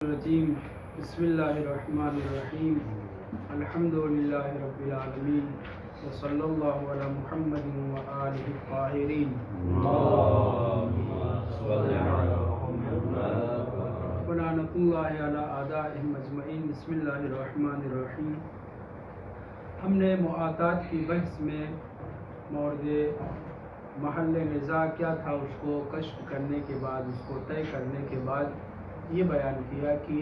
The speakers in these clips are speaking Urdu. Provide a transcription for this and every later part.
الرجیم بسم اللہ الرحمن الرحیم الحمد للہ رب العالمین وصلی اللہ علی محمد وآلہ الطاہرین ولعنۃ اللہ علی اعدائہم اجمعین۔ بسم اللہ الرحمن الرحیم۔ ہم نے معاطات کی بحث میں مورد محل نزاع کیا تھا اس کو کشف کرنے کے بعد، اس کو طے کرنے کے بعد یہ بیان کیا کہ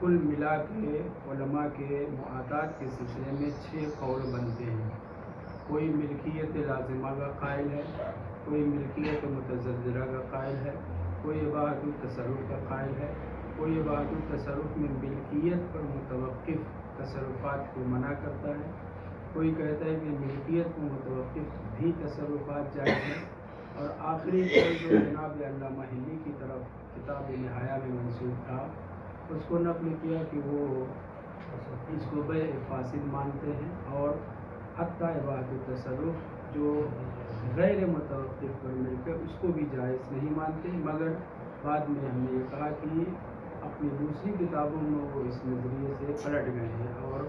کل ملا کے علماء کے معاطات کے سلسلے میں 6 قول بنتے ہیں۔ کوئی ملکیت لازمہ کا قائل ہے، کوئی ملکیت متزلزلہ کا قائل ہے، کوئی اباحۃ التصرف کا قائل ہے، کوئی اباحۃ التصرف میں ملکیت پر متوقف تصرفات کو منع کرتا ہے، کوئی کہتا ہے کہ ملکیت پر متوقف بھی تصرفات جائز ہیں، اور آخری قول جو جناب علامہ ہندی کی طرف کتاب نہایہ میں منسوب تھا اس کو نقل کیا کہ وہ اس کو بیع فاسد مانتے ہیں، اور حتیٰ اباحۃ التصرف جو غیر متوقف پر مل کر اس کو بھی جائز نہیں مانتے، مگر بعد میں ہم نے یہ کہا کہ اپنی دوسری کتابوں میں وہ اس نظریے سے پلٹ گئے ہیں اور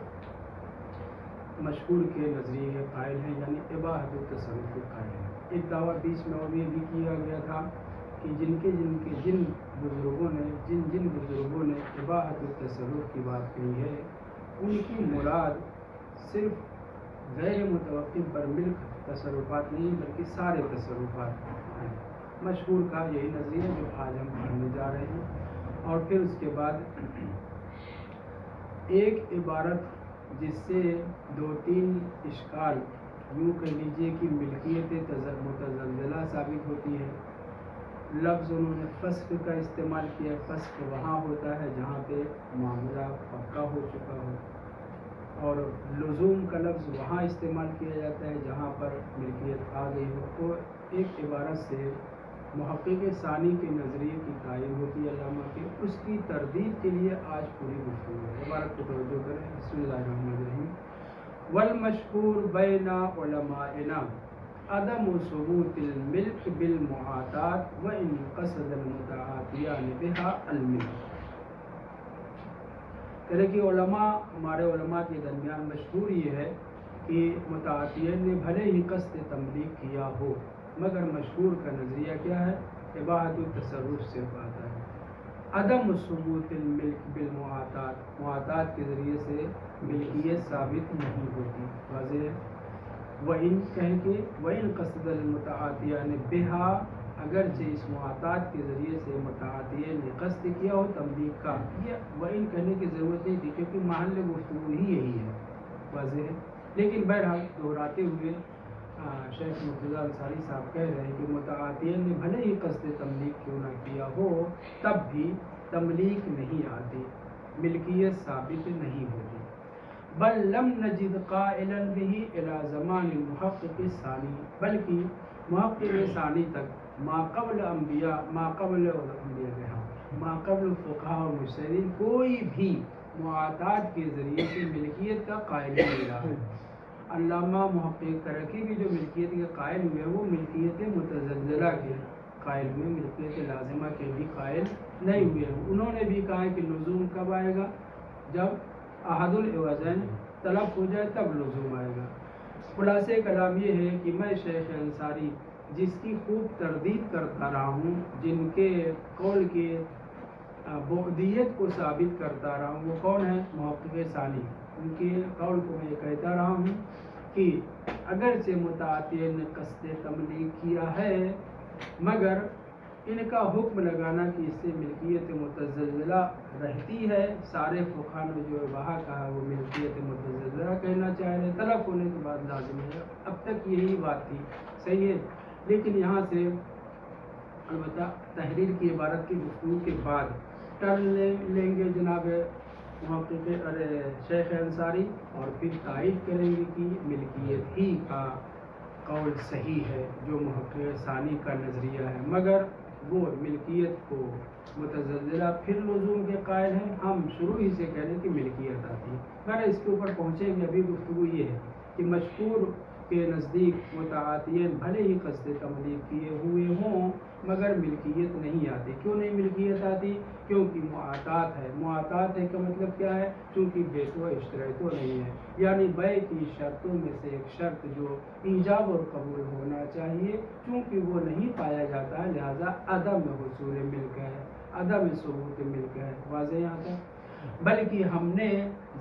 مشہور کے نظریے کے قائل ہیں، یعنی اباحۃ التصرف کے قائل ہیں۔ ایک دعویٰ بیچ میں اور یہ بھی کیا گیا تھا کہ جن بزرگوں نے اباحۃ التصرف کی بات کہی ہے ان کی مراد صرف غیر متوقف پر ملک تصرفات نہیں بلکہ سارے تصرفات ہیں۔ مشہور کا یہی نظریہ جو آج ہم پڑھنے جا رہے ہیں، اور پھر اس کے بعد ایک عبارت جس سے 2-3 اشکال، یوں کہہ لیجیے کہ ملکیت متزلزلہ ثابت ہوتی ہے۔ لفظ انہوں نے فسق کا استعمال کیا، فسق وہاں ہوتا ہے جہاں پہ معاملہ پکا ہو چکا ہو، اور لزوم کا لفظ وہاں استعمال کیا جاتا ہے جہاں پر ملکیت آ گئی ہو۔ تو ایک عبارت سے محقق ثانی کے نظریے کی تعین ہوتی ہے علامہ کے، اس کی تردید کے لیے آج پوری گفتگو ہے۔ عبارت کو توجہ کریں، بسم اللہ الرحمن الرحیم۔ والمشہور بین علمائنا عدم ثبوت الملک بالمعاطات وان قصد المتعاطیان بها الملک۔ کہتے کہ ہمارے علماء کے درمیان مشہور یہ ہے کہ متعاطیین نے بھلے ہی قصد تملیک کیا ہو، مگر مشہور کا نظریہ کیا ہے؟ اباحۃ التصرف سے آتا ہے۔ عدم ثبوت الملک بالمعاطات، معاطات کے ذریعے سے ملکیت ثابت نہیں ہوتی، واضح ہے۔ وَإِن کہیں کہ وَإِن قَصَدَ الْمُتَعَاطِيَانِ بِهَا، اگرچہ اس معاطات کے ذریعے سے متعاطیین نے قصد کیا ہو تملیک کا، یہ وَإِن کہنے کی ضرورت نہیں تھی کیونکہ محل گفتگو ہی یہی ہے، واضح ہے۔ لیکن بہرحال دہراتے ہوئے شیخ مرتضیٰ انصاری صاحب کہہ رہے ہیں کہ متعاطیین نے بھلے ہی قصد تملیک کیوں نہ کیا ہو، تب بھی تملیک نہیں آتی، ملکیت ثابت نہیں ہوتی۔ بل لم نجد قائلا به الى زمان المحقق الثانی، بلکہ محقق ثانی تک ما قبل فقہاء اور مجتہدین کوئی بھی معاطات کے ذریعے سے ملکیت کا قائل نہیں ملا ہے۔ علامہ محقق ترکی بھی جو ملکیت کے قائل ہوئے وہ ملکیت متزلزلہ کے قائل ہوئے، ملکیت لازمہ کے بھی قائل نہیں ہوئے۔ انہوں نے بھی کہا کہ لزوم کب آئے گا؟ جب احد العوضین طلب ہو جائے تب لزوم آئے گا۔ خلاصہ کلام یہ ہے کہ میں شیخ انصاری جس کی خوب تردید کرتا رہا ہوں، جن کے قول کی بعدیت کو ثابت کرتا رہا ہوں، وہ کون ہے؟ محقق ثانی۔ ان کے قول کو میں یہ کہتا رہا ہوں کہ اگرچہ متعاطیین نے قصد تملیک کیا ہے، مگر ان کا حکم لگانا کہ اس سے ملکیت متزلزلہ رہتی ہے، سارے فقہاء نے جو وہاں کہا وہ ملکیت متزلزلہ کہنا چاہ رہے، طلب ہونے کے بعد لازم ہے۔ اب تک یہی بات تھی، صحیح ہے، لیکن یہاں سے البتہ تحریر کی عبارت کی گفتگو کے بعد ٹرن لیں گے جناب محقق شیخ انصاری، اور پھر تائید کریں گے کہ ملکیت ہی کا قول صحیح ہے جو محقق ثانی کا نظریہ ہے، مگر وہ ملکیت کو متزلزلہ پھر لزوم کے قائل ہیں۔ ہم شروع ہی سے کہہ رہے ہیں کہ ملکیت آتی ہے، مگر اس کے اوپر پہنچیں گے۔ ابھی گفتگو یہ ہے کہ مشہور کے نزدیک متعاطین بھلے ہی قصد تملیک کیے ہوئے ہوں مگر ملکیت نہیں آتی. کیوں نہیں ملکیت آتی؟ کیونکہ معاطات ہے. معاطات ہے کا مطلب کیا ہے؟ چونکہ بیع و اشتراء تو نہیں ہے، یعنی بیع کی شرطوں میں سے ایک شرط جو ایجاب اور قبول ہونا چاہیے چونکہ وہ نہیں پایا جاتا ہے لہذا عدم حصول ملک ہے، عدم ثبوت ملک ہے. واضح یہاں تک؟ بلکہ ہم نے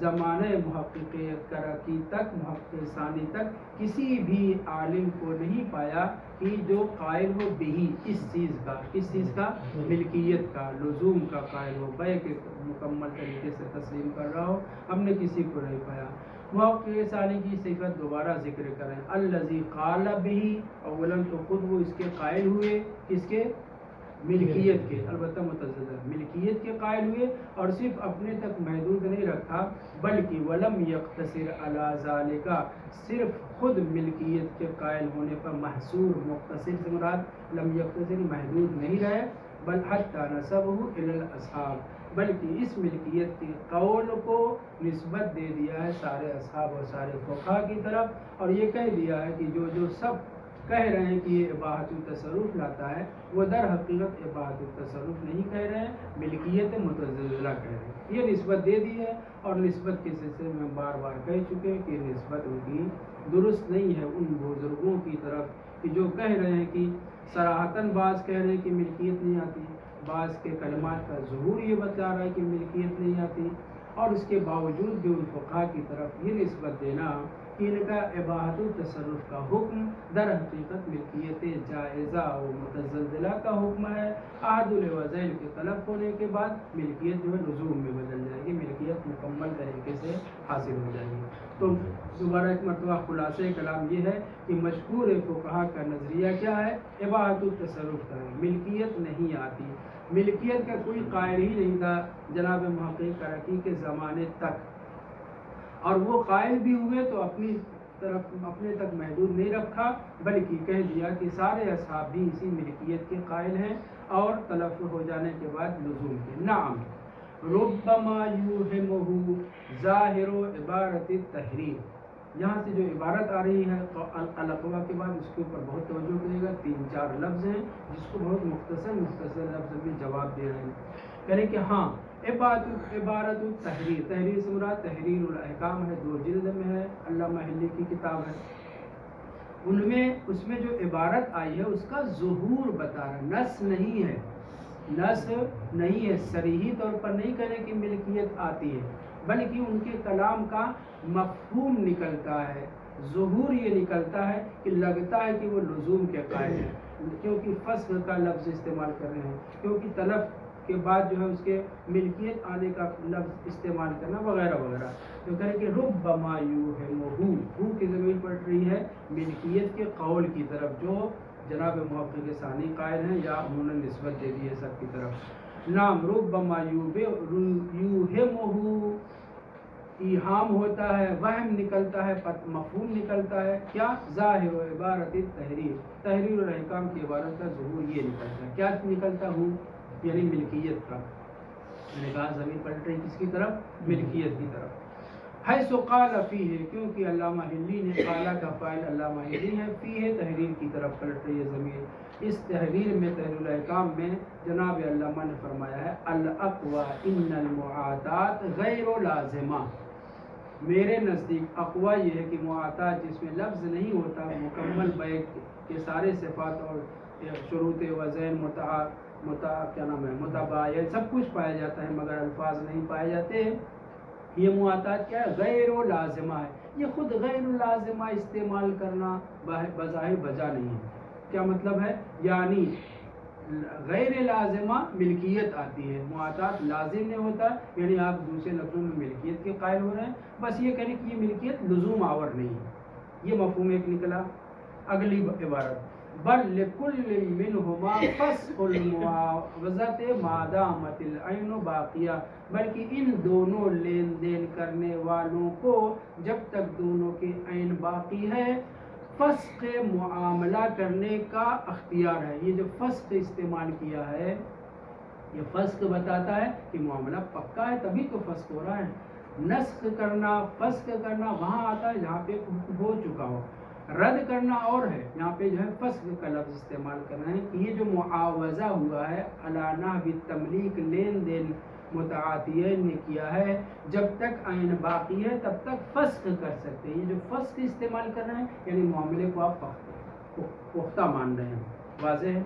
زمانہ محقق کرکی تک، محقق ثانی تک کسی بھی عالم کو نہیں پایا کہ جو قائل ہو بہی اس چیز کا، کس چیز کا؟ ملکیت کا، لزوم کا قائل ہو، بیع کے مکمل طریقے سے تسلیم کر رہا ہو. ہم نے کسی کو نہیں پایا. محقق ثانی کی صفت دوبارہ ذکر کریں. الذی قال بہی، اولاً تو خود وہ اس کے قائل ہوئے، کس کے؟ ملکیت کے، البتہ متزلزل ملکیت کے قائل ہوئے، اور صرف اپنے تک محدود نہیں رکھا بلکہ ولم یقتصر علی ذالک، صرف خود ملکیت کے قائل ہونے پر محصور، مقتصر سے مراد لم یقتصر محدود نہیں رہے، بل حتی نسبہ الی الاصحاب، بلکہ اس ملکیت کے قول کو نسبت دے دیا ہے سارے اصحاب اور سارے فقہا کی طرف، اور یہ کہہ دیا ہے کہ جو سب کہہ رہے ہیں کہ یہ اباحت التصرف لاتا ہے وہ در حقیقت اباحت التصرف نہیں کہہ رہے ہیں، ملکیت متزلزلہ کہہ رہے ہیں. یہ نسبت دے دی ہے، اور نسبت کے سلسلے میں بار بار کہہ چکے ہیں کہ نسبت ان کی درست نہیں ہے ان بزرگوں کی طرف کہ جو کہہ رہے ہیں کہ صراحتاً بعض کہہ رہے ہیں کہ ملکیت نہیں آتی، بعض کے کلمات کا ظہور یہ بتا رہا ہے کہ ملکیت نہیں آتی، اور اس کے باوجود بھی ان فقہا کی طرف یہ نسبت دینا کہ ان کا اباحت التصرف کا حکم در حقیقت ملکیت جائزہ و متزلزلہ کا حکم ہے. عہد الوزین کے طلب ہونے کے بعد ملکیت جو ہے لزوم میں بدل جائے گی، ملکیت مکمل طریقے سے حاصل ہو جائے گی. تو دوبارہ ایک مرتبہ خلاصہ کلام یہ ہے کہ مشہور فقہا کا نظریہ کیا ہے؟ اباحت التصرف کا ہے، ملکیت نہیں آتی. ملکیت کا کوئی قائل ہی نہیں تھا جناب محقق کرکی کے زمانے تک، اور وہ قائل بھی ہوئے تو اپنی طرف اپنے تک محدود نہیں رکھا بلکہ کہہ دیا کہ سارے اصحاب بھی اسی ملکیت کے قائل ہیں، اور تلفظ ہو جانے کے بعد لزوم کے. نعم ربما یوہمہ ظاہر عبارت التحریر، یہاں سے جو عبارت آ رہی ہے الاقوا کے بعد اس کے اوپر بہت توجہ کرے گا. 3-4 لفظ ہیں جس کو بہت مختصر لفظ میں جواب دے رہے ہیں. کہنے کہ ہاں عبارت التحریر، تحریر سے مراد تحریر الاحکام ہے، 2 جلد میں ہے، علامہ حلی کی کتاب ہے. اس میں جو عبارت آئی ہے اس کا ظہور بتا رہا ہے، نص نہیں ہے، نص نہیں ہے، صریحی طور پر نہیں کہنے کہ ملکیت آتی ہے، بلکہ ان کے کلام کا مفہوم نکلتا ہے، ظہور یہ نکلتا ہے کہ لگتا ہے کہ وہ لزوم کے قائل ہیں، کیونکہ فسخ کا لفظ استعمال کر رہے ہیں، کیونکہ طلب کے بعد جو ہے اس کے ملکیت آنے کا لفظ استعمال کرنا وغیرہ وغیرہ. تو کہہ کہ ربما یوہمہ، ہو کی ضمیر پڑ رہی ہے ملکیت کے قول کی طرف جو جناب محقق ثانی قائل ہیں، یا انہوں نے نسبت دے دی ہے سب کی طرف. نام ربما یوہمہ، ایہام ہوتا ہے، وہم نکلتا ہے، مفہوم نکلتا ہے. کیا؟ ظاہر و عبارت تحریر، تحریر الاحکام کی عبارت کا ظہور یہ نکلتا ہے. کیا نکلتا ہوں؟ یعنی ملکیت کا. میں نے کہا زمین پلٹ رہی کس کی طرف؟ ملکیت کی طرف. حیث قال فیہ، کیونکہ علامہ حلی نے قالہ کا فاعل علامہ حلی ہے، فیہ تحریر کی طرف پلٹ رہی ہے زمین. اس تحریر میں تحریر الاحکام میں جناب علامہ نے فرمایا ہے الاقوی ان المعاطات غیر لازمہ. میرے نزدیک اقوی یہ ہے کہ معاطات جس میں لفظ نہیں ہوتا، مکمل بیع کے سارے صفات اور شروط وزین متباین سب کچھ پایا جاتا ہے مگر الفاظ نہیں پائے جاتے، یہ معاطات کیا ہے؟ غیر لازمہ ہے. یہ خود غیر لازمہ استعمال کرنا بظاہر بجا نہیں ہے. کیا مطلب ہے؟ یعنی غیر لازمہ ملکیت آتی ہے، معاطات لازم نہیں ہوتا، یعنی آپ دوسرے لفظوں میں ملکیت کے قائل ہو رہے ہیں، بس یہ کہنے کہ یہ ملکیت لزوم آور نہیں ہے. یہ مفہوم ایک نکلا. اگلی عبارت بل لکل منہما فسخ المعاوضۃ ما دامت العین باقیہ، بلکہ ان دونوں لین دین کرنے والوں کو جب تک دونوں کے عین باقی ہے فسخ معاملہ کرنے کا اختیار ہے. یہ جو فسخ استعمال کیا ہے یہ فسخ بتاتا ہے کہ معاملہ پکا ہے تبھی تو فسخ ہو رہا ہے. نسخ کرنا، فسخ کرنا وہاں آتا ہے جہاں پہ ہو چکا ہو. رد کرنا اور ہے، یہاں پہ جو ہے فسخ کا لفظ استعمال کرنا ہے کہ یہ جو معاوضہ ہوا ہے علی نحو تملیک، لین دین متعاطیین نے کیا ہے، جب تک عین باقی ہے تب تک فسخ کر سکتے ہیں۔ یہ جو فسخ استعمال کر رہے ہیں یعنی معاملے کو آپ پختہ مان رہے ہیں، واضح ہے۔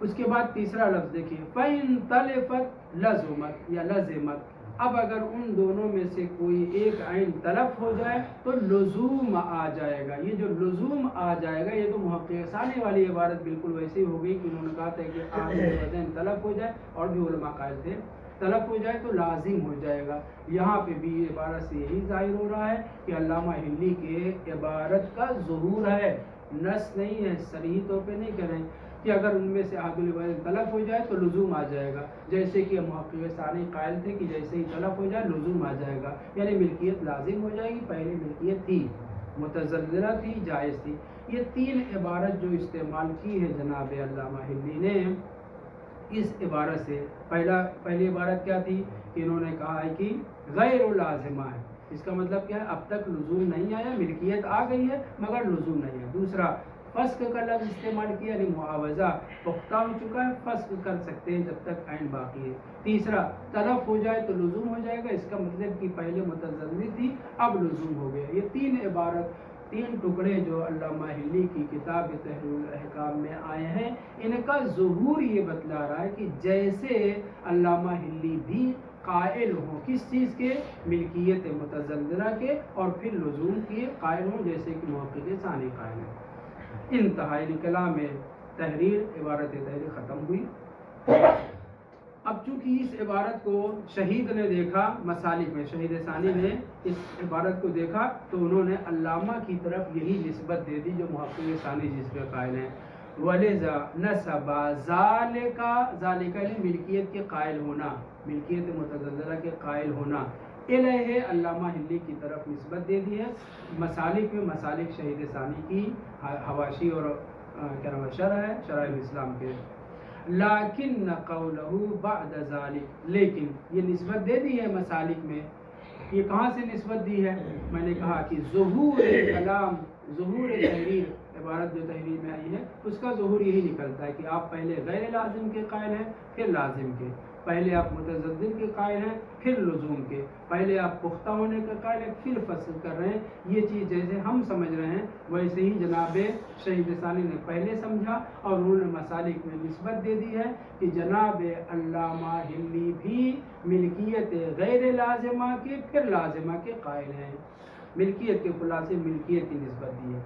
اس کے بعد تیسرا لفظ دیکھیے، فَإِن تَلِفَتْ لَزُمَتْ یا لَزِمَتْ، اب اگر ان دونوں میں سے کوئی ایک عین تلف ہو جائے تو لزوم آ جائے گا۔ یہ جو لزوم آ جائے گا، یہ تو محقق ثانی والی عبارت بالکل ویسی ہو گئی کہ انہوں نے کہا تھا کہ عامل وزن تلف ہو جائے، اور بھی علماء قائل تھے تلف ہو جائے تو لازم ہو جائے گا۔ یہاں پہ بھی عبارت سے یہی ظاہر ہو رہا ہے کہ علامہ ہلی کے عبارت کا ظہور ہے، نص نہیں ہے، صریح طور پہ نہیں کہہ رہے ہیں کہ اگر ان میں سے عادل وزن تلف ہو جائے تو لزوم آ جائے گا، جیسے کہ محقق ثانی قائل تھے کہ جیسے ہی تلف ہو جائے لزوم آ جائے گا، یعنی ملکیت لازم ہو جائے گی، پہلے ملکیت تھی، متزلزلہ تھی، جائز تھی۔ یہ تین عبارت جو استعمال کی ہے جناب علامہ ہلی نے، اس عبارت سے پہلی عبارت کیا تھی کہ انہوں نے کہا ہے کہ غیر لازمہ ہے، اس کا مطلب کیا ہے، اب تک لزوم نہیں آیا، ملکیت آ گئی ہے مگر لزوم نہیں ہے۔ دوسرا فسق کا لفظ استعمال کیا، یعنی معاوضہ پختہ ہو چکا ہے، فسق کر سکتے ہیں جب تک عین باقی ہے۔ تیسرا تلف ہو جائے تو لزوم ہو جائے گا، اس کا مطلب کہ پہلے متزلزل تھی اب لزوم ہو گیا۔ یہ تین عبارت، تین ٹکڑے جو علامہ ہلی کی کتاب تحریر الاحکام میں آئے ہیں، ان کا ظہور یہ بتلا رہا ہے کہ جیسے علامہ ہلی بھی قائل ہوں کس چیز کے، ملکیت متزلزلہ کے، اور پھر لزوم کے قائل ہوں جیسے کہ محقق ثانی قائل ہیں۔ انتہائی کلام تحریر، عبارت تحریر ختم ہوئی۔ اب چونکہ اس عبارت کو شہید نے دیکھا مسالک میں، شہید ثانی نے اس عبارت کو دیکھا تو انہوں نے علامہ کی طرف یہی نسبت دے دی جو محقق ثانی جس کے قائل ہیں، وَلِذَا نَسَبَ ذَلِكَ یعنی ملکیت کے قائل ہونا، ملکیت متزلزلہ کے قائل ہونا، الہ علامہ ہلی کی طرف نسبت دے دی ہے۔ مسالک میں مسالک شہید ثانی کی حواشی اور کیا نام ہے شرح ہے، شرح الاسلام کے، لیکن قولہ بعد ذالک، لیکن یہ نسبت دے دی ہے مسالک میں، یہ کہاں سے نسبت دی ہے؟ میں نے کہا کہ ظہور کلام، ظہور تحریر، عبارت جو تحریر میں آئی ہے اس کا ظہور یہی نکلتا ہے کہ آپ پہلے غیر لازم کے قائل ہیں پھر لازم کے، پہلے آپ متزلزل کے قائل ہیں پھر لزوم کے، پہلے آپ پختہ ہونے کے قائل ہیں پھر فصل کر رہے ہیں۔ یہ چیز جیسے ہم سمجھ رہے ہیں ویسے ہی جناب شہید ثانی نے پہلے سمجھا، اور انہوں نے مسالک میں نسبت دے دی ہے کہ جناب علامہ ہلی بھی ملکیت غیر لازمہ کے پھر لازمہ کے قائل ہیں، ملکیت کے خلاصے ملکیت کی نسبت دی ہے۔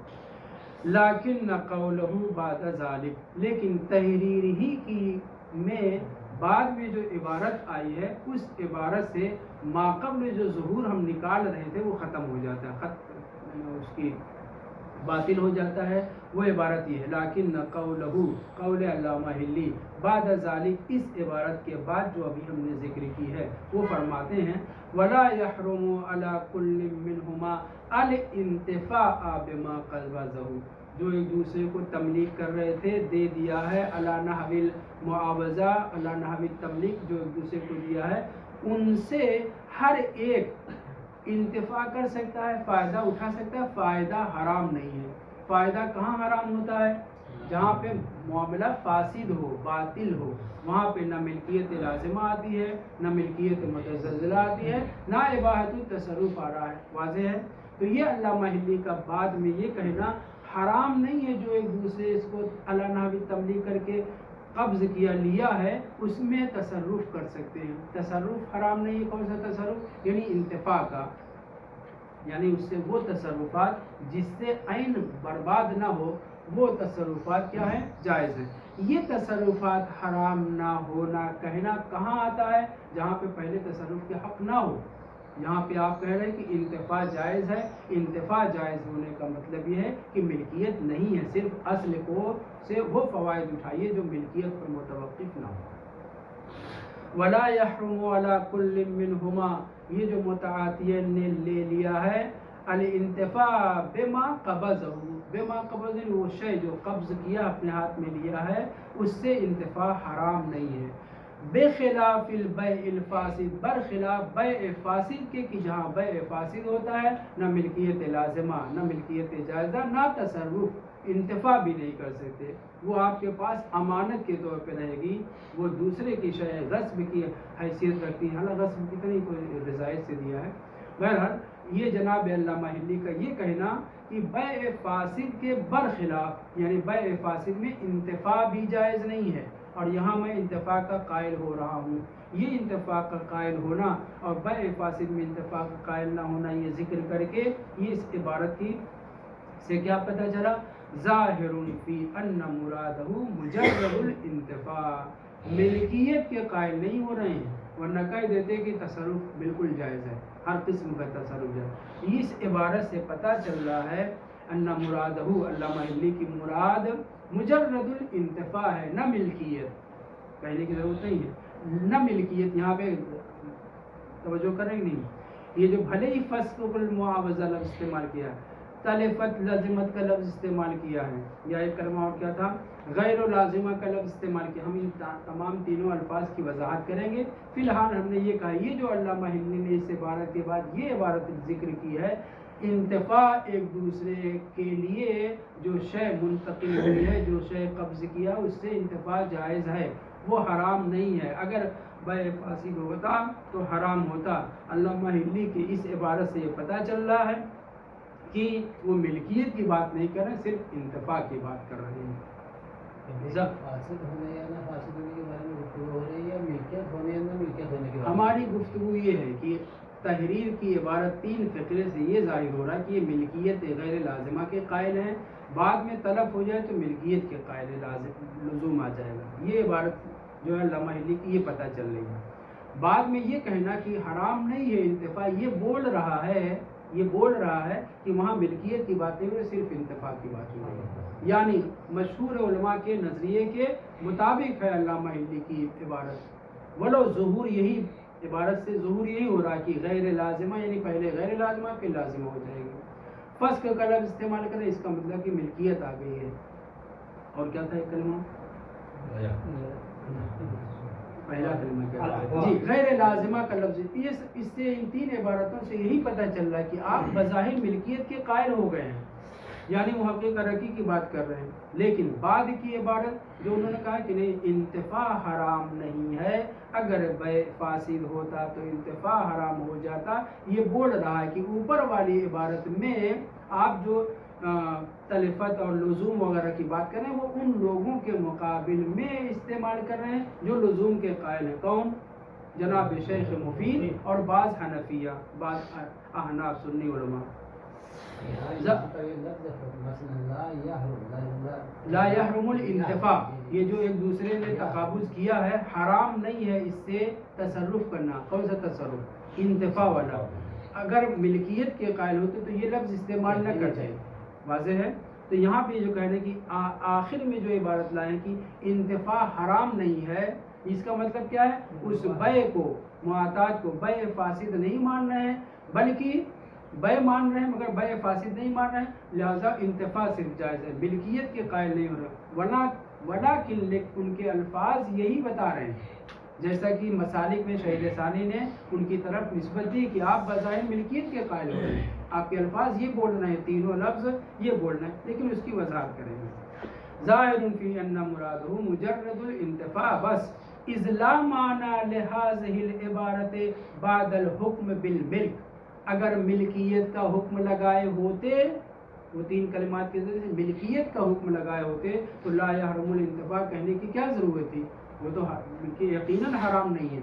لیکن قولہ بعد ذالک، لیکن تحریر ہی کی میں بعد میں جو عبارت آئی ہے اس عبارت سے ماقبل جو ظہور ہم نکال رہے تھے وہ ختم ہو جاتا ہے، اس کی باطل ہو جاتا ہے۔ وہ عبارت یہ ہے، لیکن قولہ، قول علامہ ہلی بعد ذالک، اس عبارت کے بعد جو ابھی ہم نے ذکر کی ہے، وہ فرماتے ہیں وَلَا يَحْرُمُ عَلَى كُلِّ مِنْهُمَا الْانْتِفَاءَ بِمَا قَلْبَزَهُ، جو ایک دوسرے کو تملیک کر رہے تھے دے دیا ہے علی نحو المعاوضہ، علی نحو التملیک، جو ایک دوسرے کو دیا ہے ان سے ہر ایک انتفاع کر سکتا ہے، فائدہ اٹھا سکتا ہے، فائدہ حرام نہیں ہے۔ فائدہ کہاں حرام ہوتا ہے؟ جہاں پہ معاملہ فاسد ہو، باطل ہو، وہاں پہ نہ ملکیت لازمہ آتی ہے، نہ ملکیت متزلزلہ آتی ہے، نہ اباحت التصرف آ رہا ہے، واضح ہے۔ تو یہ علامہ ہلی کا بعد میں یہ کہنا حرام نہیں ہے، جو ایک دوسرے اس کو علی نحو تملیک کر کے قبض کیا لیا ہے اس میں تصرف کر سکتے ہیں، تصرف حرام نہیں ہے۔ کون سا تصرف؟ یعنی انتفاع کا، یعنی اس سے وہ تصرفات جس سے عین برباد نہ ہو، وہ تصرفات کیا ہیں؟ جائز ہیں۔ یہ تصرفات حرام نہ ہونا کہنا کہاں آتا ہے؟ جہاں پہ پہلے تصرف کے حق نہ ہو، یہاں پہ آپ کہہ رہے ہیں کہ انتفاع جائز ہے۔ انتفاع جائز ہونے کا مطلب یہ ہے کہ ملکیت نہیں ہے، صرف اصل کو سے وہ فوائد اٹھائیے جو ملکیت پر متوقف نہ ہو۔ ولا يحرم على كل منهما، یہ جو متعاطیین نے لے لیا ہے الانتفاع بما قبضہ، بما قبض وہ شے جو قبض کیا اپنے ہاتھ میں لیا ہے، اس سے انتفاع حرام نہیں ہے۔ بخلاف البیع الفاسد، برخلاف بیع فاسد کے کہ جہاں بیع فاسد ہوتا ہے نہ ملکیت لازمہ نہ ملکیت جائزہ نہ تصرف، انتفاع بھی نہیں کر سکتے، وہ آپ کے پاس امانت کے طور پہ رہے گی، وہ دوسرے کی شے غصب کی حیثیت رکھتی ہے، حالانکہ غصب کتنی کوئی رضائت سے دیا ہے۔ بہرحال یہ جناب علامہ ہندی کا یہ کہنا کہ بیع فاسد کے برخلاف، یعنی بیع فاسد میں انتفاع بھی جائز نہیں ہے، اور یہاں میں انتفاع کا قائل ہو رہا ہوں، یہ انتفاع کا قائل ہونا اور بیع فاسد میں انتفاع کا قائل نہ ہونا یہ ذکر کر کے یہ اس عبارت کی سے کیا پتہ چلا؟ ظاہر فی ان مرادہ مجرد الانتفاع، ملکیت کے قائل نہیں ہو رہے ہیں، ورنہ کہہ دیتے کہ تصرف بالکل جائز ہے، ہر قسم کا تصرف جائز۔ اس عبارت سے پتہ چل رہا ہے ان مرادہ، علامہ ابلی کی مراد مجرد الانتفاع ہے، نہ ملکیت، کہنے کی ضرورت نہیں ہے، نہ ملکیت۔ یہاں پہ توجہ کریں نہیں، یہ جو بھلے ہی فسق المعاوضہ لفظ استعمال کیا، تلفت لازمت کا لفظ استعمال کیا ہے، یا ایک کلمہ اور کیا تھا، غیر و لازمہ کا لفظ استعمال کیا، ہم ان تمام تینوں الفاظ کی وضاحت کریں گے۔ فی الحال ہم نے یہ کہا، یہ جو علامہ ہندی نے اس عبارت کے بعد یہ عبارت ذکر کی ہے، انتفاع ایک دوسرے کے لیے جو شے منتقل ہوئی ہے، جو شے قبض کیا، اس سے انتفاع جائز ہے، وہ حرام نہیں ہے۔ اگر بیع فاسد ہوتا تو حرام ہوتا۔ علامہ ہندی کی اس عبارت سے یہ پتہ چل رہا ہے کہ وہ ملکیت کی بات نہیں کر رہے، صرف انتفاع کی بات کر رہے ہیں۔ فاسد ہونے یا نہ فاسد ہونے کے بارے میں گفتگو ہو رہی ہے، یا ملکیت ہونے یا نہ ملکیت ہونے کے بارے میں؟ ہماری گفتگو یہ ہے کہ تحریر کی عبارت 3 فقرے سے یہ ظاہر ہو رہا ہے کہ یہ ملکیت غیر لازمہ کے قائل ہیں، بعد میں تلف ہو جائے تو ملکیت کے قائل لزوم آ جائے گا۔ یہ عبارت جو ہے علامہ ہندی کی یہ پتہ چل رہی ہے۔ بعد میں یہ کہنا کہ حرام نہیں ہے انتفاع، یہ بول رہا ہے کہ وہاں ملکیت کی بات نہیں ہو رہی، صرف انتفاع کی بات ہو رہی ہے، یعنی مشہور علماء کے نظریے کے مطابق ہے علامہ ہندی کی عبارت، ولو ظہور یہی عبارت سے ظہور یہی ہو رہا کہ غیر لازمہ، یعنی پہلے غیر لازمہ پھر لازمہ ہو جائے گی۔ فسق کا لفظ استعمال کریں، اس کا مطلب کہ ملکیت آ گئی ہے۔ اور کیا تھا ایک کلمہ؟ پہلا کلمہ کیا تھا؟ جی، غیر لازمہ کا لفظ۔ اس سے ان 3 عبارتوں سے یہی پتہ چل رہا ہے کہ آپ بظاہر ملکیت کے قائل ہو گئے ہیں، یعنی محقق رقی کی بات کر رہے ہیں، لیکن بعد کی عبارت جو انہوں نے کہا کہ نہیں انتفاع حرام نہیں ہے، اگر بیع فاسد ہوتا تو انتفاع حرام ہو جاتا، یہ بول رہا ہے کہ اوپر والی عبارت میں آپ جو تلفت اور لزوم وغیرہ کی بات کر رہے ہیں وہ ان لوگوں کے مقابل میں استعمال کر رہے ہیں جو لزوم کے قائل ہیں۔ کون؟ جناب شیخ مفید اور بعض حنفیہ، بعض احناف سنی علماء۔ لا یحرم الانتفاع، یہ جو ایک دوسرے نے تقابض کیا ہے، حرام نہیں ہے اس سے تصرف کرنا۔ کون سا تصرف؟ انتفاع والا۔ اگر ملکیت کے قائل ہوتے تو یہ لفظ استعمال نہ کرتے، واضح ہے؟ تو یہاں پہ جو کہنے کی آخر میں جو عبارت لائیں کہ انتفاع حرام نہیں ہے، اس کا مطلب کیا ہے؟ اس بیع کو، معاطات کو بیع فاسد نہیں مان رہے ہیں، بلکہ بیع مان رہے ہیں مگر بیع فاسد نہیں مان رہے ہیں، لہذا انتفاع صرف جائز ہے، ملکیت کے قائل نہیں ہو رہے۔ ولیکن ان کے الفاظ یہی بتا رہے ہیں، جیسا کہ مسالک میں شہید ثانی نے ان کی طرف نسبت دی کہ آپ بظاہر ملکیت کے قائل ہو رہے ہیں، آپ کے الفاظ یہ بول رہے ہیں، تینوں لفظ یہ بول رہے ہیں، لیکن اس کی وضاحت کریں گے۔ ظاہر فی ان مرادہ مجرد الانتفاع بس، اذ لا معنی لہذه العبارت بعد الحکم بالملک، اگر ملکیت کا حکم لگائے ہوتے، وہ 3 کلمات کے ذریعے ملکیت کا حکم لگائے ہوتے تو لا یحرم الانتفاع کہنے کی کیا ضرورت تھی؟ وہ تو یقیناً حرام نہیں ہے۔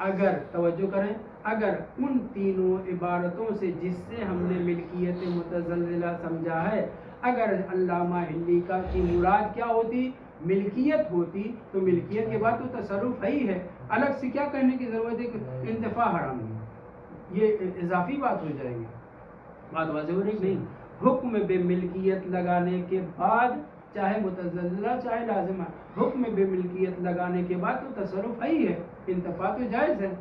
اگر توجہ کریں، اگر ان تینوں عبارتوں سے جس سے ہم نے ملکیت متزلزلہ سمجھا ہے، اگر علامہ ہندی کا کی مراد کیا ہوتی؟ ملکیت ہوتی تو ملکیت کے بعد تو تصرف ہے ہی ہے، الگ سے کیا کہنے کی ضرورت ہے کہ انتفاع حرام نہیں؟ یہ اضافی بات ہو جائے گی، بات واضح ہو رہی نہیں؟ حکم بے ملکیت لگانے کے بعد، چاہے متزلزلہ چاہے لازمہ، حکم بے ملکیت لگانے کے بعد تو تصرف ہے ہی ہے، انتفاع تو جائز ہے۔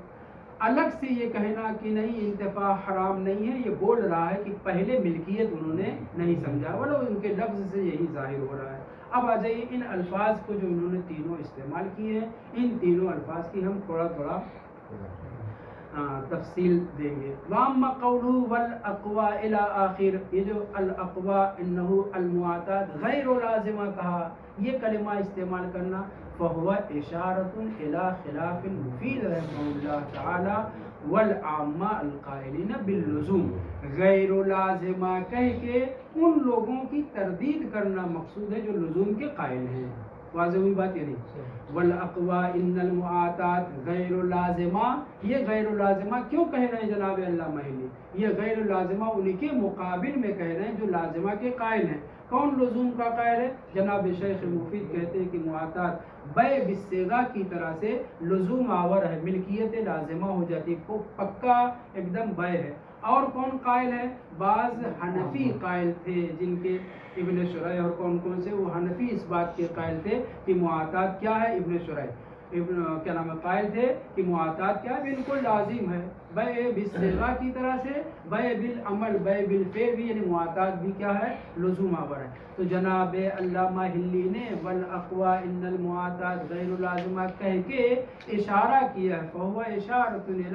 الگ سے یہ کہنا کہ نہیں انتفاع حرام نہیں ہے، یہ بول رہا ہے کہ پہلے ملکیت انہوں نے نہیں سمجھا، ولو ان کے لفظ سے یہی ظاہر ہو رہا ہے۔ اب آ جائیے ان الفاظ کو جو انہوں نے تینوں استعمال کیے ہیں، ان تینوں الفاظ کی ہم تھوڑا تھوڑا تفصیل دیں گے. وَأَمَّا قَوْلُهُ وَالْأَقْوَى إِلَىٰ آخر، یہ جو الاقوا انہو المعتاد غیر لازمہ کہا، یہ کلمہ استعمال کرنا فَهُوَ إِشَارَةٌ إِلَىٰ خِلَافِ الْمُفِيدِ رحمہ اللہ تعالی والعامہ القائلین باللزوم. غیر لازمہ کہہ کے ان لوگوں کی تردید کرنا مقصود ہے جو لزوم کے قائل ہیں. واضح ہوئی بات؟ یعنی والاقوا ان المعاتات غیر لازمہ، یہ غیر لازمہ کیوں کہہ رہے ہیں جناب علامہ حلی؟ یہ غیر لازمہ انہی کے مقابل میں کہہ رہے ہیں جو لازمہ کے قائل ہیں. کون لزوم کا قائل ہے؟ جناب شیخ مفید کہتے ہیں کہ معاتات بے بالصیغہ کی طرح سے لزوم آور ہے، ملکیت لازمہ ہو جاتی ہے، پکا ایک دم بے ہے. اور کون قائل ہے؟ بعض حنفی قائل تھے جن کے ابن شرح اور کون کون سے، وہ حنفی اس بات کے قائل تھے کہ معاتات کیا ہے. ابن شرح کیا نام ہے قائل تھے کہ معاتات کیا ہے؟ بالکل لازم ہے، بے بالصیغہ کی طرح سے بے بالعمل بے بالفعل بھی، یعنی معاتات بھی کیا ہے؟ لزوم آور ہے. تو جناب علامہ حلی نے والاقوا ان المعاتات غیر لازمہ کہہ کے اشارہ کیا ہے، فہو اشارۃ الی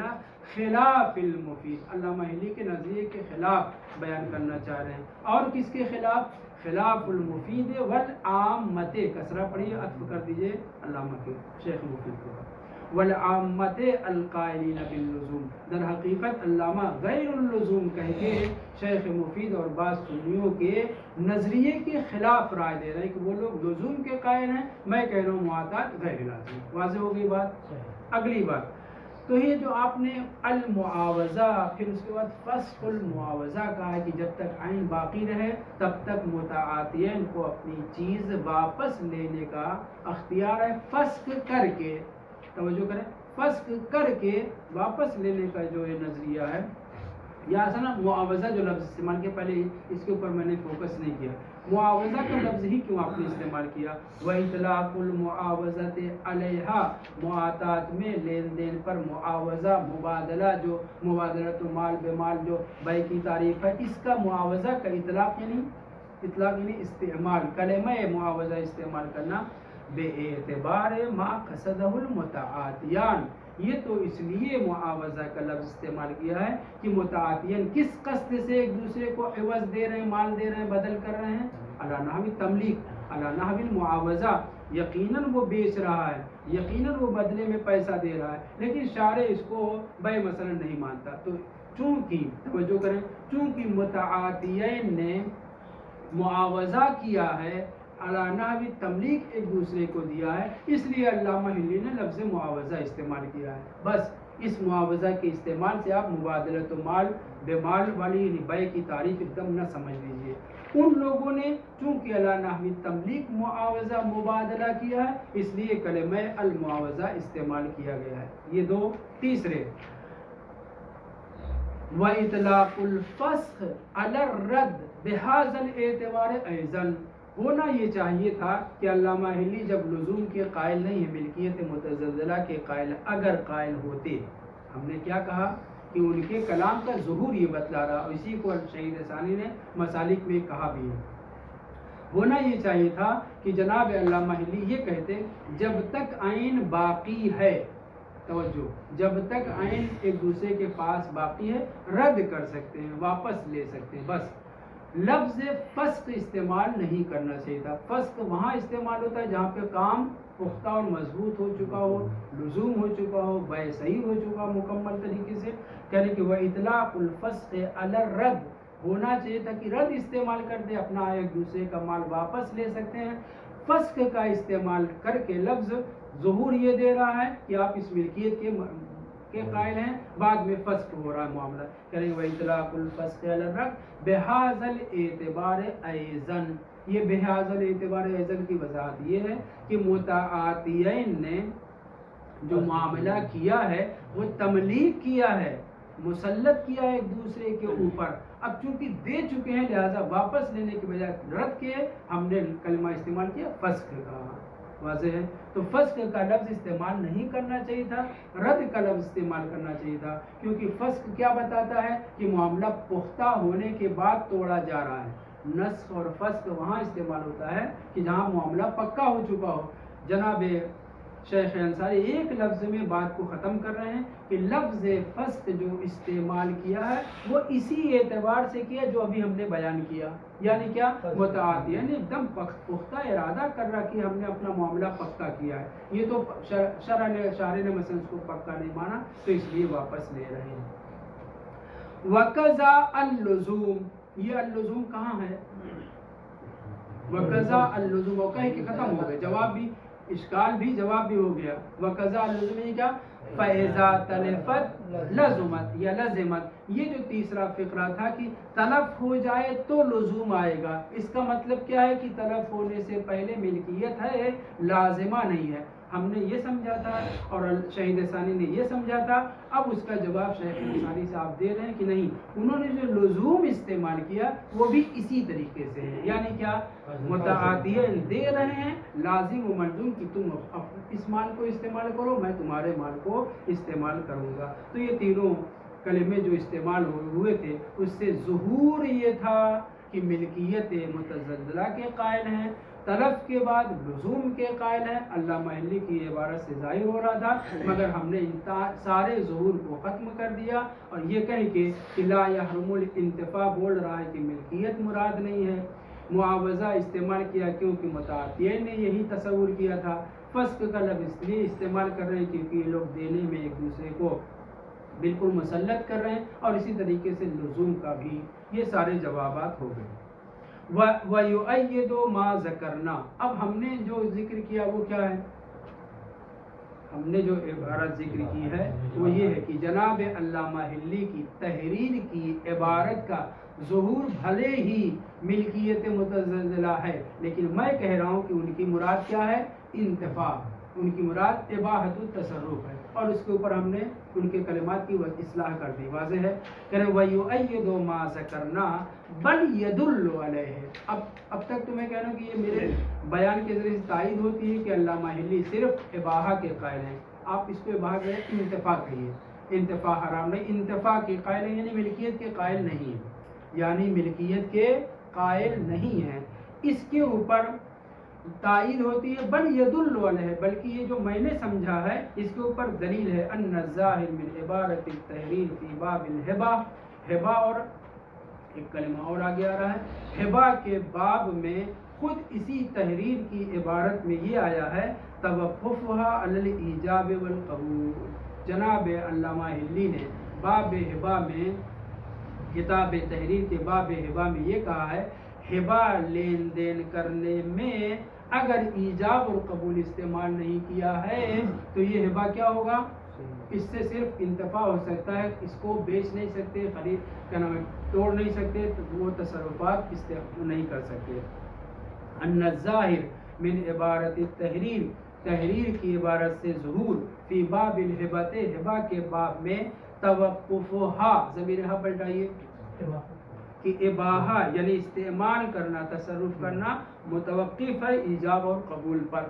خلاف المفید. علامہ حلی کے نظریے کے خلاف بیان کرنا چاہ رہے ہیں. اور کس کے خلاف؟ خلاف المفید والعامت، کسرہ پڑھیے، عطف کر دیجئے علامہ کے شیخ مفید کو، والعامت القائلین باللزوم. در حقیقت علامہ غیر اللزوم کہہ کے شیخ مفید اور بعض سنیوں کے نظریے کے خلاف رائے دے رہے ہیں کہ وہ لوگ لزوم کے قائل ہیں، میں کہہ رہا ہوں معاتات غیر لازم. واضح ہو گئی بات؟ اگلی بات، تو یہ جو آپ نے المعاوضہ، پھر اس کے بعد فسخ المعاوضہ کہا ہے کہ جب تک عین باقی رہے تب تک متعاطیین کو اپنی چیز واپس لینے کا اختیار ہے، فسخ کر کے، توجہ کریں، فسخ کر کے واپس لینے کا جو یہ نظریہ ہے. یا نا معاوضہ جو لفظ استعمال کیا، پہلے اس کے اوپر میں نے فوکس نہیں کیا، معاوضہ کا لفظ ہی کیوں آپ نے استعمال کیا؟ وَإِطْلَاقُ الْمُعَاوَضَةِ عَلَيْهَا، معاتات میں لین دین پر معاوضہ، مبادلہ، جو مبادلۃ مال بمال جو بے کی تعریف ہے، اس کا معاوضہ کا اطلاق یعنی استعمال، کلمہ معاوضہ استعمال کرنا بے اعتبار ما قصدہ المتعاطیان. یہ تو اس لیے معاوضہ کا لفظ استعمال کیا ہے کہ متعاطیان کس قصد سے ایک دوسرے کو عوض دے رہے ہیں، مال دے رہے ہیں، بدل کر رہے ہیں، علی نحو تملیک، علی نحو المعاوضہ. یقیناً وہ بیچ رہا ہے، یقیناً وہ بدلے میں پیسہ دے رہا ہے، لیکن شارع اس کو بے مثلا نہیں مانتا. تو چونکہ توجہ کریں، چونکہ متعاطیین نے معاوضہ کیا ہے، علی نحو تملیک ایک دوسرے کو دیا ہے، اس لیے علامہ حلی نے لفظ معاوضہ استعمال کیا ہے. بس اس معاوضہ کے استعمال سے آپ مبادلۃ مال بمال والی بے کی تعریف ایک دم نہ سمجھ لیجیے. ان لوگوں نے چونکہ علی نحو تملیک معاوضہ مبادلہ کیا ہے، اس لیے کلمہ المعاوضہ استعمال کیا گیا ہے. یہ دو. تیسرے، وَإِطْلَاقُ الْفَسْخِ عَلَى الرَّدِّ بِهَذَا الْاعْتِبَارِ أَيْضًا. ہونا یہ چاہیے تھا کہ علامہ حلی جب لزوم کے قائل نہیں ہے، ملکیت متزلزلہ کے قائل، اگر قائل ہوتے، ہم نے کیا کہا کہ ان کے کلام کا ظہور یہ بتلا رہا، اور اسی کو شہید ثانی نے مسالک میں کہا بھی ہے. ہونا یہ چاہیے تھا کہ جناب علامہ حلی یہ کہتے جب تک عین باقی ہے، توجہ، جب تک عین ایک دوسرے کے پاس باقی ہے رد کر سکتے ہیں، واپس لے سکتے ہیں. بس لفظ فسق استعمال نہیں کرنا چاہیے تھا. فسق وہاں استعمال ہوتا ہے جہاں پہ کام پختہ اور مضبوط ہو چکا ہو، لزوم ہو چکا ہو، بے صحیح ہو چکا مکمل طریقے سے. کہنے کہ وَإِطْلَاقُ الْفَسْخِ عَلَى الرَّدِّ، ہونا چاہیے تھا کہ رد استعمال کرتے، اپنا ایک دوسرے کا مال واپس لے سکتے ہیں. فسق کا استعمال کر کے لفظ ظہور یہ دے رہا ہے کہ آپ اس ملکیت کے قائل ہیں، بعد میں فسق ہو رہا ہے معاملہ. کہنے کہ وَإِطْلَاقُ الْفَسْخِ عَلَى الرَّدِّ بِهَذَا الْاعْتِبَارِ أَيْضًا. یہ بِهَذَا الْاعْتِبَارِ أَيْضًا کی وضاحت یہ ہے کہ متعاطیین نے جو معاملہ کیا ہے وہ تملیک کیا ہے، مسلط کیا ہے ایک دوسرے کے اوپر. اب چونکہ دے چکے ہیں لہذا واپس لینے کے بجائے رد کے ہم نے کلمہ استعمال کیا فسخ کا. واضح ہے؟ تو فسخ کا لفظ استعمال نہیں کرنا چاہیے تھا، رد کا لفظ استعمال کرنا چاہیے تھا، کیونکہ فسخ کیا بتاتا ہے کہ معاملہ پختہ ہونے کے بعد توڑا جا رہا ہے. نسخ اور فسخ وہاں استعمال ہوتا ہے کہ جہاں معاملہ پکا ہو چکا ہو۔ جناب شیخ انصاری ایک لفظ میں بات کو ختم کر رہے ہیں کہ لفظ فسق جو استعمال کیا ہے وہ اسی اعتبار سے کیا جو ابھی ہم نے بیان کیا، یعنی کیا متعاطی، یعنی ایک دم پختہ ارادہ کر رہا کہ ہم نے اپنا معاملہ پکا کیا ہے۔ یہ تو شارع نے مثلا اس کو پکا نہیں مانا تو اس لیے واپس لے رہے ہیں۔ وَقَضَا اللزوم، یہ اللزوم کہاں ہے؟ وَقَضَا اللزوم، وہ کہے کہ ختم ہو گئے، جواب بھی اشکال بھی جواب بھی ہو گیا۔ وَقَضَا اللزوم یہ کیا؟ فَإِذَا تَلَفَتْ لَزُمَتْ یا لَزِمَتْ، یہ جو تیسرا فقرہ تھا کہ تلف ہو جائے تو لزوم آئے گا، اس کا مطلب کیا ہے کہ تلف ہونے سے پہلے ملکیت ہے، لازمہ نہیں ہے۔ ہم نے یہ سمجھا تھا اور شہید ثانی نے یہ سمجھا تھا، اب اس کا جواب شیخ انصاری صاحب دے رہے ہیں کہ نہیں، انہوں نے جو لزوم استعمال کیا وہ بھی اسی طریقے سے ہے، یعنی کیا متعادیاً دے رہے ہیں لازم و ملزوم کہ تم اس مال کو استعمال کرو، میں تمہارے مال کو استعمال کروں گا۔ تو یہ تینوں کلمے جو استعمال ہوئے تھے اس سے ظہور یہ تھا کہ ملکیت متزلزلہ کے قائل ہیں، تلف کے بعد لزوم کے قائل ہیں۔ علامہ حلی کی عبارت سے ظاہر ہو رہا تھا، مگر ہم نے سارے ظہور کو ختم کر دیا اور یہ کہیں کہ لا یحرم الانتفاع بول رہا ہے کہ ملکیت مراد نہیں ہے۔ معاوضہ استعمال کیا کیونکہ متعاطیین نے یہی تصور کیا تھا۔ فسق کا لفظ اس لیے استعمال کر رہے ہیں کیونکہ یہ لوگ دینے میں ایک دوسرے کو بالکل مسلط کر رہے ہیں، اور اسی طریقے سے لزوم کا بھی یہ سارے جوابات ہو گئے۔ وَيُؤَيِّدُ مَا ذَكَرْنَا، اب ہم نے جو ذکر کیا وہ کیا ہے؟ ہم نے جو عبارت ذکر کی ہے وہ یہ ہے کہ جناب علامہ حلی کی تحریر کی عبارت کا ظہور بھلے ہی ملکیت متزلزلہ ہے، لیکن میں کہہ رہا ہوں کہ ان کی مراد کیا ہے؟ انتفاع، ان کی مراد اباحت التصرف ہے، اور اس کے اوپر ہم نے ان کے کلمات کی اصلاح کر دی، واضح ہے کہ وَيُؤَيِّدُ مَا ذَكَرْنَا بَلْ يَدُلُّ عَلَيْهِ۔ اب تک تو میں کہہ رہا ہوں کہ یہ میرے بیان کے ذریعے تائید ہوتی ہے کہ علامہ حلی صرف اباحہ کے قائل ہیں، آپ اس کو اباحہ کے انتفاع کہیے، انتفاع حرام نہیں، انتفاع کے قائل ہیں، یعنی ملکیت کے قائل نہیں ہیں، یعنی ملکیت کے قائل نہیں ہیں۔ اس کے اوپر تائید ہوتی ہے بل یدل علیہ، بلکہ یہ جو میں نے سمجھا ہے اس کے اوپر دلیل ہے ان الظاہر من عبارت التحریر فی باب الہبہ، ہبہ اور ایک کلمہ اور آگے آ رہا ہے، ہبہ کے باب میں خود اسی تحریر کی عبارت میں یہ آیا ہے توقفها علی الایجاب والقبول۔ جناب علامہ حلی نے باب ہبہ میں، کتاب تحریر کے باب ہبہ میں یہ کہا ہے ہبہ لین دین کرنے میں اگر ایجاب اور قبول استعمال نہیں کیا ہے تو یہ ہبہ کیا ہوگا؟ اس سے صرف انتفاع ہو سکتا ہے، اس کو بیچ نہیں سکتے، خرید کیا نام ہے توڑ نہیں سکتے، تو وہ تصرفات نہیں کر سکتے۔ ان الظاہر من عبارت التحریر، تحریر کی عبارت سے ظہور فی باب الہبۃ، ہبہ کے باب میں توقفها، ضمیر ہا پلٹائیے، کہ اباحہ یعنی استعمال کرنا، تصرف کرنا متوقف ہے ایجاب اور قبول پر،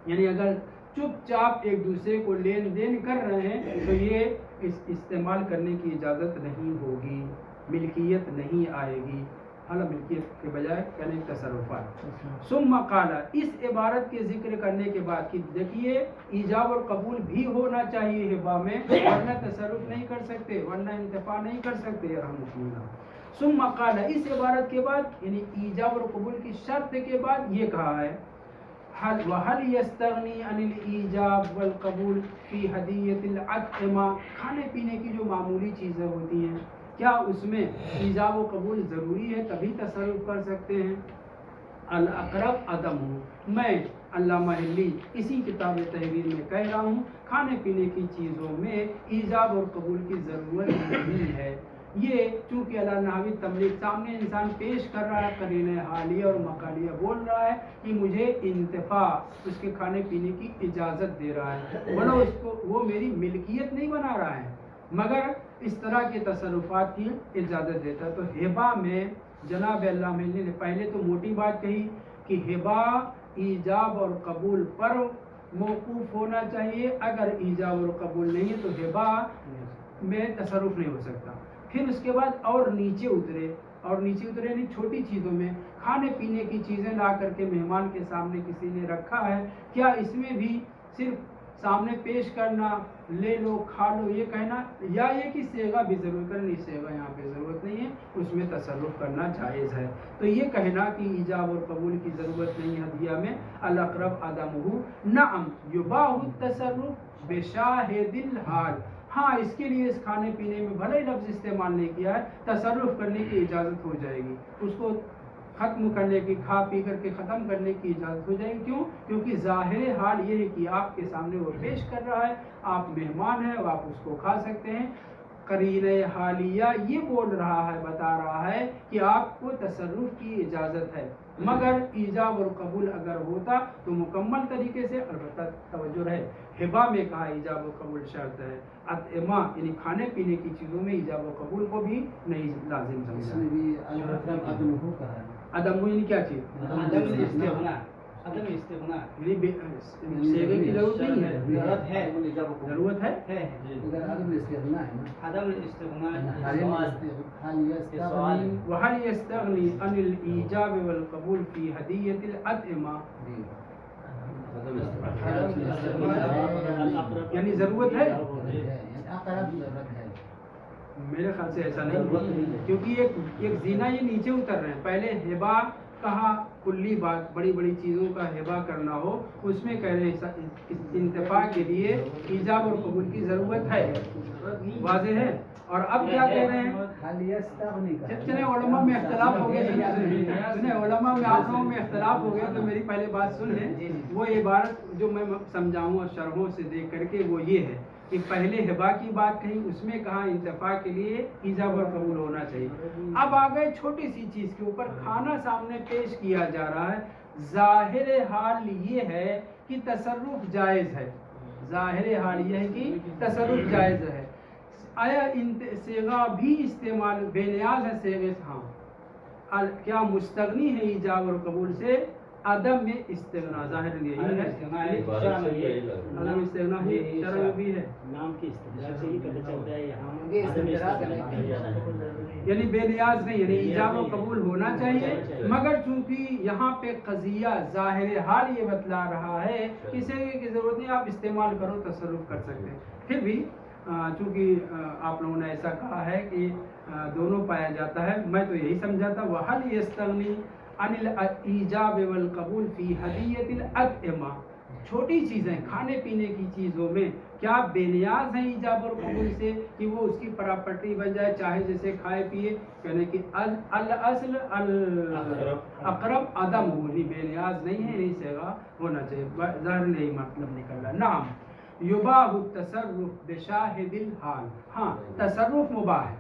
یعنی اگر چپ چاپ ایک دوسرے کو لین دین کر رہے ہیں تو یہ استعمال کرنے کی اجازت نہیں ہوگی، ملکیت نہیں آئے گی، حالا ملکیت کے بجائے کہنے تصرفات۔ ثم قال، اس عبارت کے ذکر کرنے کے بعد کہ دیکھیے ایجاب اور قبول بھی ہونا چاہیے ہبہ میں، ورنہ تصرف نہیں کر سکتے، ورنہ انتفاع نہیں کر سکتے، رحمۃ اللہ۔ ثم قال، اس عبارت کے بعد یعنی ایجاب اور قبول کی شرط کے بعد یہ کہا ہے وَهَلْ يَسْتَغْنِي عَنِ الْإِيجَابِ وَالْقَبُولِ فِي هَدِيَّةِ الْأَطْعِمَةِ، کھانے پینے کی جو معمولی چیزیں ہوتی ہیں کیا اس میں ایجاب و قبول ضروری ہے تبھی تصرف کر سکتے ہیں؟ الاقرب عدم ہوں، میں علامہ حلی اسی کتاب تحریر میں کہہ رہا ہوں کھانے پینے کی چیزوں میں ایجاب اور قبول کی ضرورت نہیں ہے۔ یہ چونکہ اللہ نحوی تبلیغ سامنے انسان پیش کر رہا ہے، قرینہ حالیہ اور مقالیہ بول رہا ہے کہ مجھے انتفاع اس کے کھانے پینے کی اجازت دے رہا ہے، ورنہ اس کو وہ میری ملکیت نہیں بنا رہا ہے، مگر اس طرح کے تصرفات کی اجازت دیتا ہے۔ تو ہبہ میں جناب علامہ حلی نے پہلے تو موٹی بات کہی کہ ہبہ ایجاب اور قبول پر موقوف ہونا چاہیے، اگر ایجاب اور قبول نہیں ہے تو ہبہ میں تصرف نہیں ہو سکتا۔ پھر اس کے بعد اور نیچے اترے اور نیچے اترے یعنی چھوٹی چیزوں میں کھانے پینے کی چیزیں لا کر کے مہمان کے سامنے کسی نے رکھا ہے، کیا اس میں بھی صرف سامنے پیش کرنا، لے لو کھا لو یہ کہنا، یا یہ کہ صیغہ بھی ضرور کرنی؟ صیغہ یہاں پہ ضرورت نہیں ہے، اس میں تصرف کرنا جائز ہے۔ تو یہ کہنا کہ ایجاب اور قبول کی ضرورت نہیں ہے ہدیہ میں، الاقرب عدمہ، نعم یباح التصرف بشاہد الحال، ہاں اس کے لیے اس کھانے پینے میں بھلے لفظ استعمال نہیں کیا ہے، تصرف کرنے کی اجازت ہو جائے گی، اس کو ختم کرنے کی، کھا پی کر کے ختم کرنے کی اجازت ہو جائے گی۔ کیوں؟ کیونکہ ظاہر حال یہ ہے کہ آپ کے سامنے وہ پیش کر رہا ہے، آپ مہمان ہیں اور آپ اس کو کھا سکتے ہیں۔ قرینہ حالیہ یہ بول رہا ہے، بتا رہا ہے کہ آپ کو تصرف کی اجازت ہے، مگر ایجاب اور قبول اگر ہوتا تو مکمل طریقے سے، البتہ توجہ رہے ہبہ میں کہا ایجاب و قبول شرط ہے، اطعمہ یعنی کھانے پینے کی چیزوں میں ایجاب و قبول کو بھی نہیں لازم اس سمجھا۔ میں بھی الاقرب عدمہ کہا ہے، عدم یعنی کیا چیز؟ عدم استغنا، عدم استغنا یعنی صیغے کی ضرورت نہیں ہے، ضرورت ہے، ضرورت ہے۔ اگر عدم استغنا ہے نا، عدم استغنا حال یستغنی وهل يستغني عن الإيجاب والقبول في هدية الأطعمة، یعنی ضرورت ہے؟ اقرب ضرورت ہے، میرے خیال سے ایسا نہیں، کیونکہ ایک زینہ یہ نیچے اتر رہے ہیں، پہلے ہبا کہا کلی بات، بڑی بڑی چیزوں کا ہبا کرنا ہو، اس میں کہہ رہے ہیں انتفاع کے لیے ایجاب اور قبول کی ضرورت ہے، واضح ہے۔ اور اب کیا کہہ رہے ہیں؟ حال یستغنی کا چلے علماء میں اختلاف ہو گیا، سنیں علماء میں آپ لوگوں میں اختلاف ہو گیا تو میری پہلے بات سن لیں۔ وہ عبارت جو میں سمجھاؤں اور شرحوں سے دیکھ کر کے وہ یہ ہے کہ پہلے ہبا کی بات کہیں، اس میں کہا انتفاع کے لیے ایجاب اور قبول ہونا چاہیے۔ اب آ گئے چھوٹی سی چیز کے اوپر، کھانا سامنے پیش کیا جا رہا ہے، ظاہر حال یہ ہے کہ تصرف جائز ہے، ظاہر حال یہ ہے کہ تصرف جائز ہے، آیا صیغہ بھی استعمال بے نیاز ہے صیغے سے؟ ہاں، کیا مستغنی ہے ایجاب اور قبول سے؟ عدم میں استغنا، ظاہر یہی ہے، عدم استغنا ہی شرع میں بھی ہے، نام کی استدلال سے یہ پتہ چلتا ہے یہاں یہ استدراک ہے، یعنی بے نیاز نہیں، یعنی ایجاب و قبول ہونا چاہیے، مگر چونکہ یہاں پہ قضیہ ظاہر حال یہ بتلا رہا ہے کہ صیغے کی ضرورت نہیں، آپ استعمال کرو، تصرف کر سکتے ہیں۔ پھر بھی چونکہ آپ لوگوں نے ایسا کہا ہے کہ دونوں پایا جاتا ہے، میں تو یہی سمجھا تھا وَهَلْ يَسْتَغْنِي عَنِ الْإِيجَابِ وَالْقَبُولِ فِي هَدِيَّةِ الْأَطْعِمَةِ، چھوٹی چیزیں کھانے پینے کی چیزوں میں کیا بے نیاز ہیں ایجاب اور قبول سے کہ وہ اس کی پراپرٹی بن جائے، چاہے جیسے کھائے پیے، کہنے کہ الاصل الاقرب عدم ہو، بے نیاز نہیں ہے، نہیں صیغہ ہونا چاہیے، ظاہر نہیں مطلب نکل رہا۔ نعم یباح التصرف بشاہد الحال، ہاں تصرف مباح ہے،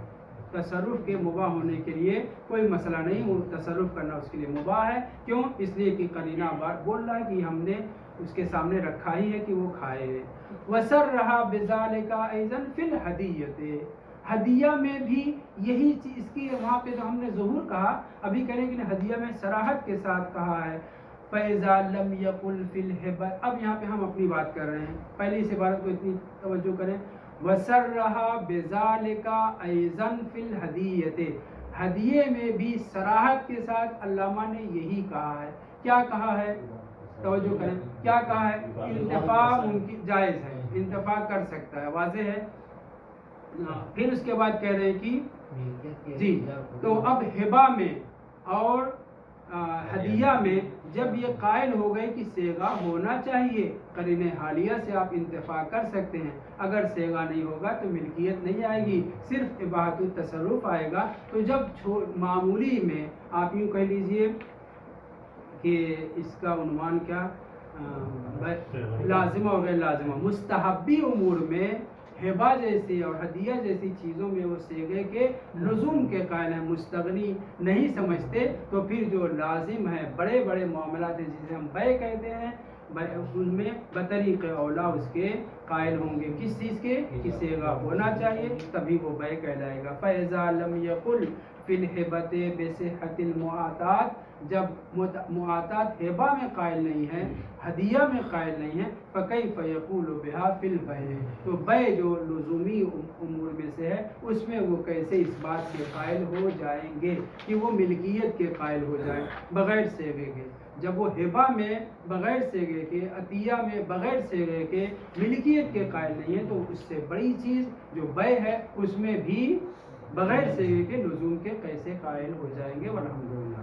تصرف کے مباح ہونے کے لیے کوئی مسئلہ نہیں، وہ تصرف کرنا اس کے لیے مباح ہے۔ کیوں؟ اس لیے کہ قرینہ بات بول رہا ہے کہ ہم نے اس کے سامنے رکھا ہی ہے کہ وہ کھائے۔ وَسَرَّحَ بِذَلِكَ أَيْضًا فِي الْهَدِيَّةِ، ہدیہ میں بھی یہی چیز، اس کی وہاں پہ تو ہم نے ظہور کہا، ابھی کریں کہ ہدیہ میں صراحت کے ساتھ کہا ہے، فَإِذَا لَمْ يَقُلْ فِي الْهِبَةِ، اب یہاں پہ ہم اپنی بات کر رہے ہیں، پہلی اس عبارت کو اتنی توجہ کریں، وَسَرَّحَ بِذَلِكَ أَيْضًا فِي الْهَدِيَّةِ، ہدیے میں بھی صراحت کے ساتھ علامہ نے یہی کہا ہے، کیا کہا ہے؟ توجہ کریں، کیا کہا ہے؟ انتفاع ممکن جائز ہے، انتفاع کر سکتا ہے، واضح ہے۔ پھر اس کے بعد کہہ رہے ہیں کہ جی، تو اب ہبہ میں اور ہدیہ میں جب یہ قائل ہو گئے کہ صیغہ ہونا چاہیے، قرینہ حالیہ سے آپ انتفاع کر سکتے ہیں، اگر صیغہ نہیں ہوگا تو ملکیت نہیں آئے گی، صرف اباحت التصرف آئے گا۔ تو جب معمولی میں آپ یوں کہہ لیجئے کہ اس کا عنوان کیا، لازمہ اور غیر لازمہ، مستحبی امور میں ہبہ جیسی اور ہدیہ جیسی چیزوں میں وہ صیغے کے لزوم کے قائل ہیں، مستغنی نہیں سمجھتے، تو پھر جو لازم ہے، بڑے بڑے معاملات ہیں جسے ہم بیع کہتے ہیں، ان میں بطریق اولا اس کے قائل ہوں گے. کس چیز کے؟ کہ صیغہ ہونا چاہیے تبھی وہ بے کہلائے گا. فَإِذَا لَمْ يَقُلْ فِي الْهِبَةِ بِصِحَّةِ الْمُعَاطَاةِ جب معاطات ہبہ میں قائل نہیں ہے، ہدیہ میں قائل نہیں ہے، فَكَيْفَ يَقُولُ بِهَا فِي الْبَيْعِ تو بے جو لزومی امور میں سے ہے اس میں وہ کیسے اس بات کے قائل ہو جائیں گے کہ وہ ملکیت کے قائل ہو جائیں بغیر صیغے کے. جب وہ ہبہ میں بغیر صیغے کے، عطیہ میں بغیر صیغے کے ملکیت کے قائل نہیں ہے تو اس سے بڑی چیز جو بے ہے اس میں بھی بغیر صیغے کے لزوم کے کیسے قائل ہو جائیں گے. والحمدللہ.